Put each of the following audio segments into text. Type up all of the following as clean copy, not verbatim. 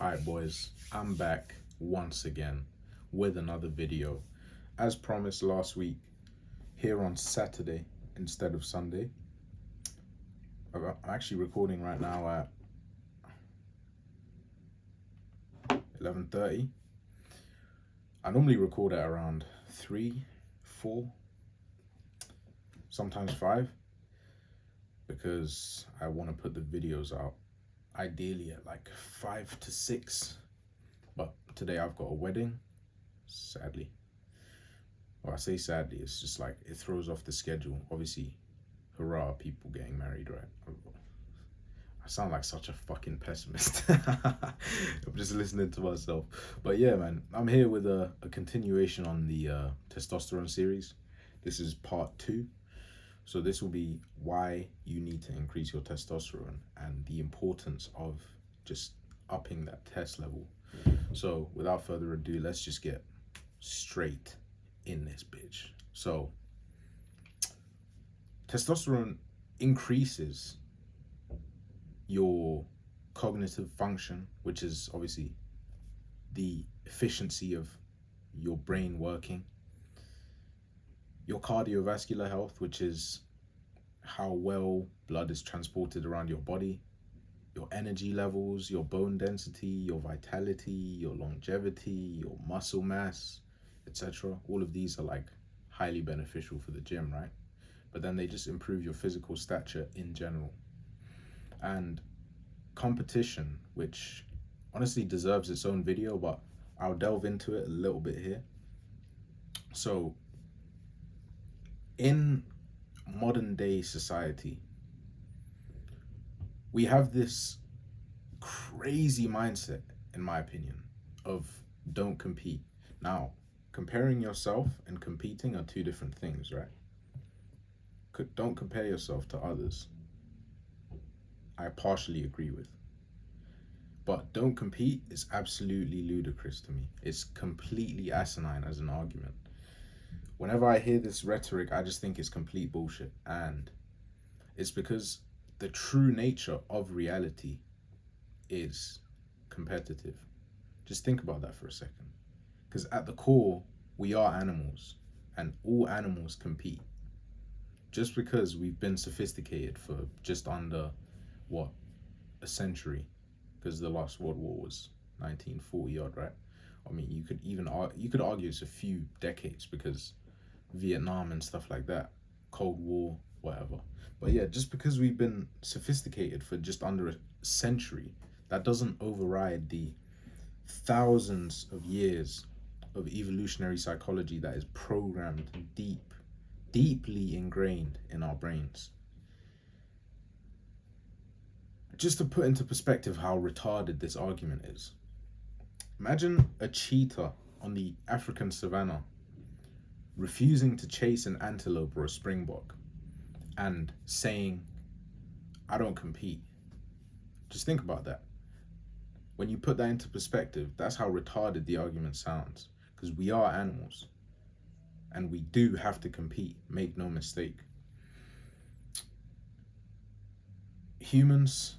Alright boys, I'm back once again with another video. As promised last week, here on Saturday instead of Sunday. I'm actually recording right now at 11:30. I normally record at around 3, 4, sometimes 5, because I want to put the videos out ideally at like 5 to 6. But today I've got a wedding, sadly. Well, I say sadly, it's just like it throws off the schedule. Obviously, hurrah, people getting married, right? I sound like such a fucking pessimist. I'm just listening to myself. But yeah, man, I'm here with a continuation on the testosterone series. This is part 2. So this will be why you need to increase your testosterone and the importance of just upping that test level. So without further ado, let's just get straight in this bitch. So testosterone increases your cognitive function, which is obviously the efficiency of your brain working, your cardiovascular health, which is how well blood is transported around your body, your energy levels, your bone density, your vitality, your longevity, your muscle mass, etc. All of these are like highly beneficial for the gym, right? But then they just improve your physical stature in general. And competition, which honestly deserves its own video, but I'll delve into it a little bit here. So in modern day society, we have this crazy mindset, in my opinion, of don't compete. Now, comparing yourself and competing are two different things, right? Don't compare yourself to others. I partially agree with. But don't compete is absolutely ludicrous to me. It's completely asinine as an argument. Whenever I hear this rhetoric, I just think it's complete bullshit. And it's because the true nature of reality is competitive. Just think about that for a second. Because at the core, we are animals, and all animals compete. Just because we've been sophisticated for just under, what, a century, because the last World War was 1940 odd, right? I mean, you could argue it's a few decades because Vietnam and stuff like that, Cold War, whatever. But yeah, just because we've been sophisticated for just under a century, that doesn't override the thousands of years of evolutionary psychology that is programmed deeply ingrained in our brains. Just to put into perspective how retarded this argument is, imagine a cheetah on the African savannah refusing to chase an antelope or a springbok and saying, I don't compete. Just think about that. When you put that into perspective, that's how retarded the argument sounds, because we are animals and we do have to compete, make no mistake. Humans,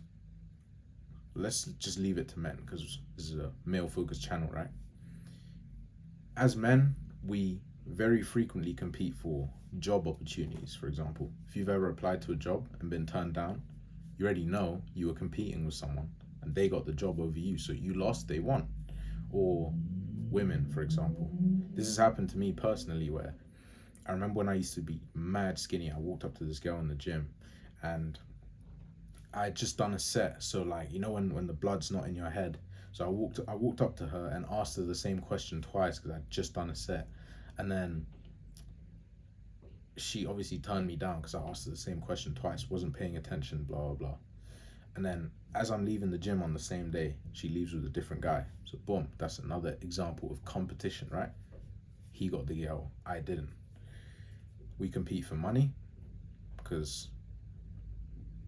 let's just leave it to men because this is a male focused channel, right? As men, we very frequently compete for job opportunities. For example, if you've ever applied to a job and been turned down, you already know you were competing with someone and they got the job over you, so you lost, they won. Or women, for example, this has happened to me personally, where I remember when I used to be mad skinny, I walked up to this girl in the gym and I had just done a set. So like, you know, when the blood's not in your head. So I walked up to her and asked her the same question twice because I'd just done a set. And then she obviously turned me down because I asked her the same question twice, wasn't paying attention, blah, blah, blah. And then as I'm leaving the gym on the same day, she leaves with a different guy. So boom, that's another example of competition, right? He got the girl, I didn't. We compete for money because,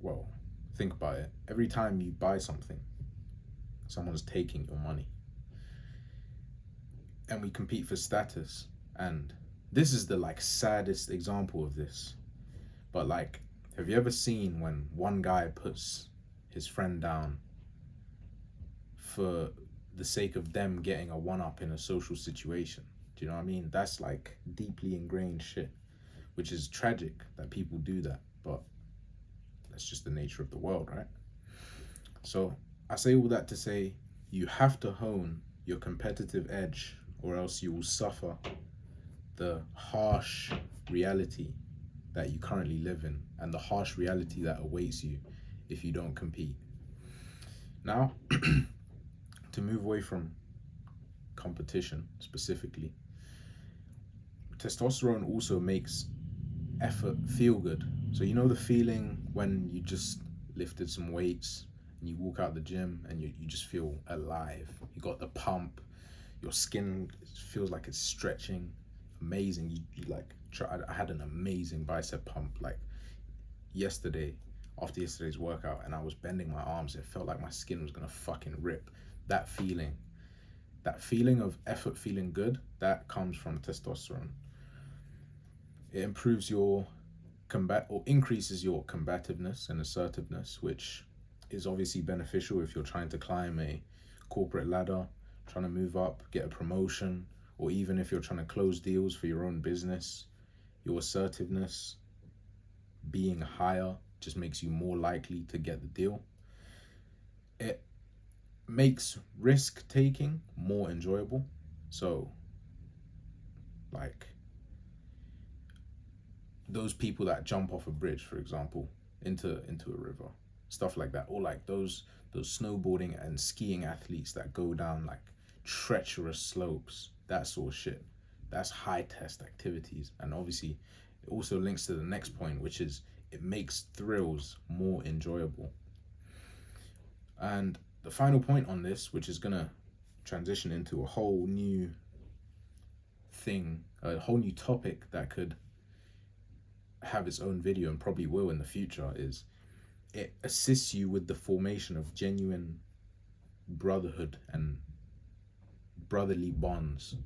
well, think about it. Every time you buy something, someone's taking your money. And we compete for status. And this is the like saddest example of this. But like, have you ever seen when one guy puts his friend down for the sake of them getting a one up in a social situation. Do you know what I mean? That's like deeply ingrained shit, which is tragic that people do that, but that's just the nature of the world, right? So I say all that to say you have to hone your competitive edge, or else you will suffer the harsh reality that you currently live in and the harsh reality that awaits you if you don't compete. Now, to move away from competition specifically, testosterone also makes effort feel good. So you know the feeling when you just lifted some weights and you walk out the gym and you just feel alive. You got the pump, your skin feels like it's stretching, amazing. You like I had an amazing bicep pump like yesterday after yesterday's workout, and I was bending my arms. It felt like my skin was gonna fucking rip. That feeling, that feeling of effort feeling good, that comes from testosterone. It improves your increases your combativeness and assertiveness, which is obviously beneficial if you're trying to climb a corporate ladder, trying to move up, get a promotion, or even if you're trying to close deals for your own business. Your assertiveness being higher just makes you more likely to get the deal. It makes risk taking more enjoyable. So, like, those people that jump off a bridge, for example, into a river, stuff like that, or like those snowboarding and skiing athletes that go down like treacherous slopes, that sort of shit. That's high test activities, and obviously, it also links to the next point, which is it makes thrills more enjoyable. And the final point on this, which is gonna transition into a whole new thing, a whole new topic that could have its own video and probably will in the future, is it assists you with the formation of genuine brotherhood and brotherly bonds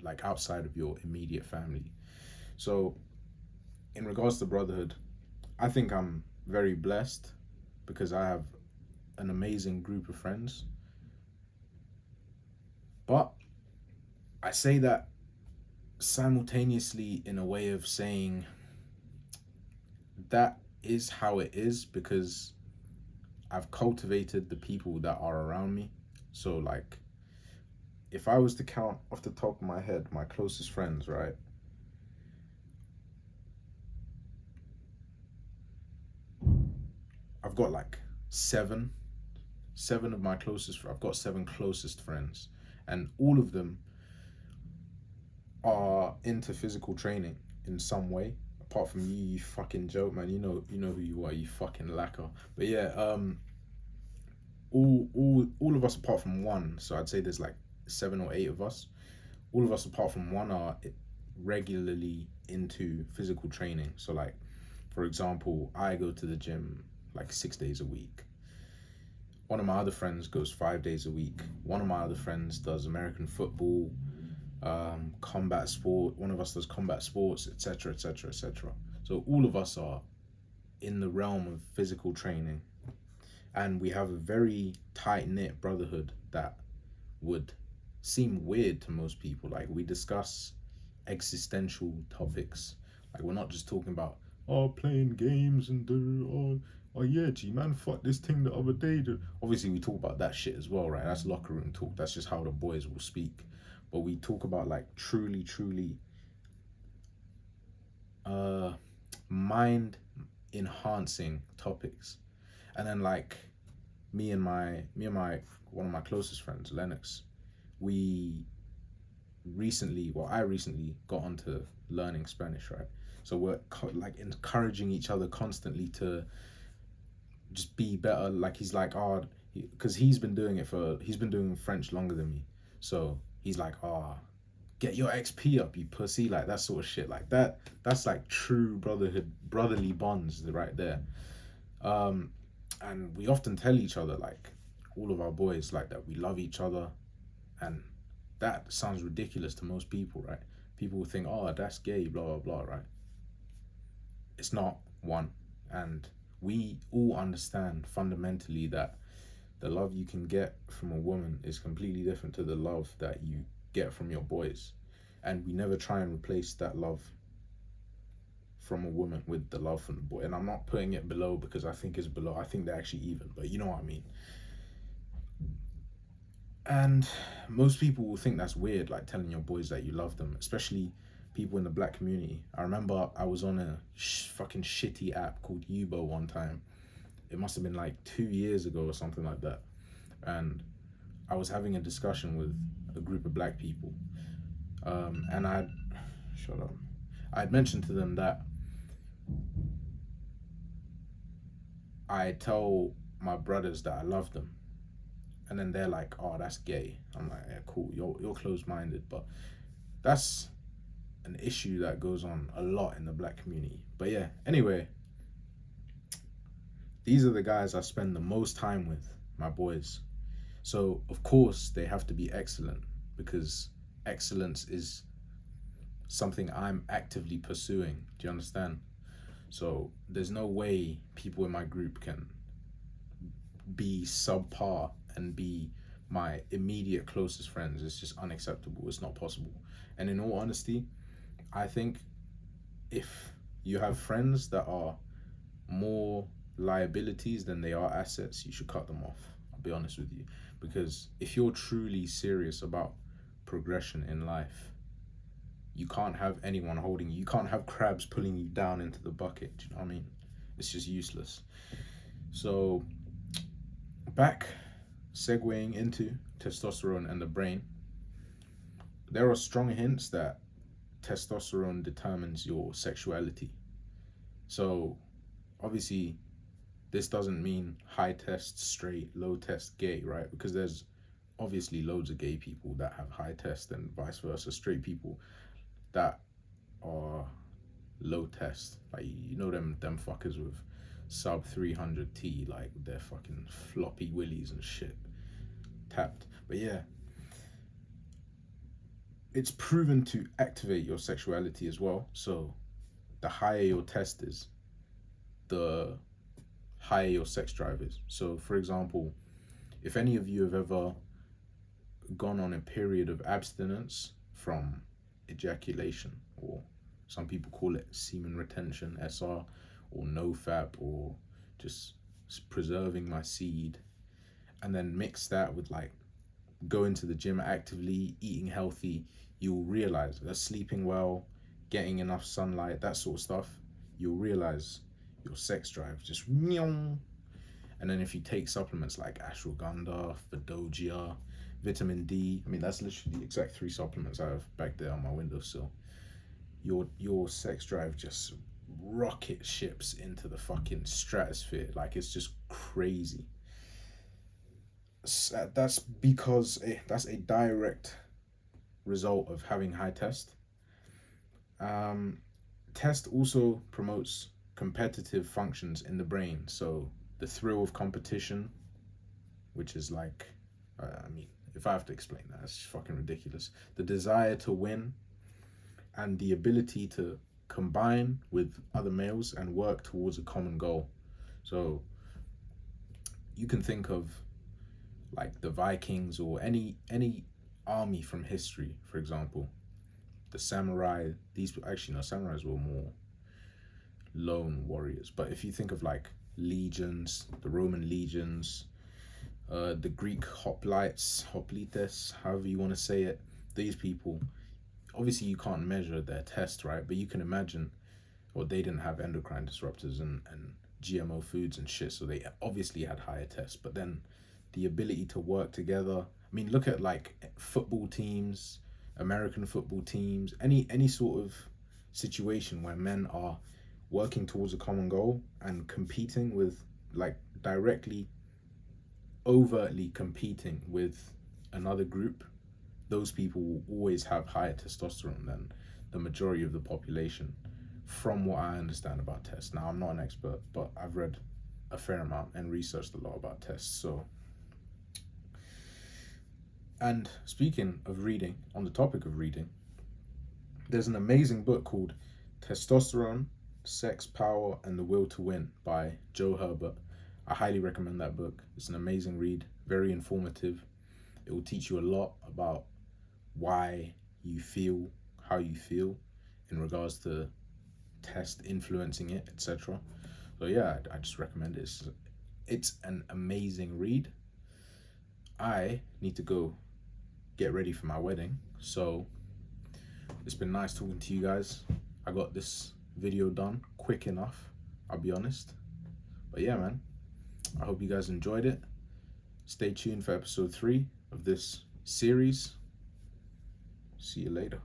like outside of your immediate family. So in regards to brotherhood, I think I'm very blessed because I have an amazing group of friends. But I say that simultaneously in a way of saying that is how it is because I've cultivated the people that are around me. So like if I was to count off the top of my head my closest friends, right? I've got like seven of my closest. I've got seven closest friends, and all of them are into physical training in some way. Apart from you, you fucking joke, man. You know who you are, you fucking lacquer. But yeah, all of us apart from one. So I'd say there's like 7 or 8 of us. All of us apart from one are regularly into physical training. So like, for example, I go to the gym like 6 days a week. One of my other friends goes 5 days a week. One of my other friends does American football, combat sport. One of us does combat sports, etc., etc., etc. So all of us are in the realm of physical training, and we have a very tight knit brotherhood that would seem weird to most people. Like we discuss existential topics. Like we're not just talking about playing games and oh yeah, G man, fuck this thing the other day. Obviously, we talk about that shit as well, right? That's locker room talk. That's just how the boys will speak. But we talk about like truly, mind enhancing topics. And then like me and my one of my closest friends, Lennox, I recently got onto learning Spanish, right? So we're like encouraging each other constantly to just be better. Like he's like, because he's been doing French longer than me. So he's like, get your XP up, you pussy, like that sort of shit. Like that's like true brotherly bonds right there. And we often tell each other, like all of our boys, like that we love each other, and that sounds ridiculous to most people, right? People will think, that's gay, blah blah blah, right? It's not, one, and we all understand fundamentally that the love you can get from a woman is completely different to the love that you get from your boys. And we never try and replace that love from a woman with the love from the boy. And I'm not putting it below because I think it's below. I think they're actually even, but you know what I mean. And most people will think that's weird, like telling your boys that you love them, especially people in the black community. I remember I was on a fucking shitty app called Yubo one time. It must have been like 2 years ago or something like that. And I was having a discussion with a group of black people. And shut up. I'd mentioned to them that I tell my brothers that I love them, and then they're like, "Oh, that's gay." I'm like, "Yeah, cool. You're closed minded," but that's an issue that goes on a lot in the black community. But yeah, anyway, these are the guys I spend the most time with, my boys. So of course they have to be excellent because excellence is something I'm actively pursuing. Do you understand? So there's no way people in my group can be subpar and be my immediate closest friends. It's just unacceptable. It's not possible. And in all honesty, I think if you have friends that are more liabilities than they are assets, you should cut them off. I'll be honest with you. Because if you're truly serious about progression in life, you can't have anyone holding you. You can't have crabs pulling you down into the bucket. Do you know what I mean? It's just useless. So, back segueing into testosterone and the brain, there are strong hints that testosterone determines your sexuality. So, obviously, this doesn't mean high test straight, low test gay, right? Because there's obviously loads of gay people that have high test and vice versa, straight people that are low test. Like, you know, them fuckers with sub 300T, like their fucking floppy willies and shit tapped. But yeah, it's proven to activate your sexuality as well. So the higher your test is, the higher your sex drive is. So for example, if any of you have ever gone on a period of abstinence from ejaculation, or some people call it semen retention, SR, or nofap, or just preserving my seed, and then mix that with like going to the gym actively, eating healthy, you'll realize that sleeping well, getting enough sunlight, that sort of stuff, you'll realize your sex drive just meow. And then if you take supplements like ashwagandha, Fidogia, vitamin D, I mean that's literally the exact 3 supplements I have back there on my windowsill. Your sex drive just rocket ships into the fucking stratosphere. Like, it's just crazy. That's because that's a direct result of having high test. Test also promotes competitive functions in the brain. So the thrill of competition, which is like, I mean, if I have to explain that, it's fucking ridiculous. The desire to win and the ability to combine with other males and work towards a common goal. So you can think of like the Vikings or any army from history, for example. The samurai, these actually no, samurais were more lone warriors. But if you think of like legions, the Roman legions, the Greek hoplites, however you want to say it, these people, obviously you can't measure their test, right? But you can imagine, well, they didn't have endocrine disruptors and GMO foods and shit, so they obviously had higher tests. But then the ability to work together. I mean, look at like football teams, American football teams, any sort of situation where men are working towards a common goal and competing with, like, directly, overtly competing with another group. Those people will always have higher testosterone than the majority of the population, from what I understand about tests. Now, I'm not an expert, but I've read a fair amount and researched a lot about tests. So, and speaking of reading, on the topic of reading, there's an amazing book called Testosterone, Sex, Power, and the Will to Win by Joe Herbert. I highly recommend that book. It's an amazing read, very informative. It will teach you a lot about why you feel how you feel in regards to test influencing it, etc. So yeah, I just recommend it. It's an amazing read. I need to go get ready for my wedding, so it's been nice talking to you guys. I got this video done quick enough, I'll be honest. But yeah, man, I hope you guys enjoyed it. Stay tuned for episode 3 of this series. See you later.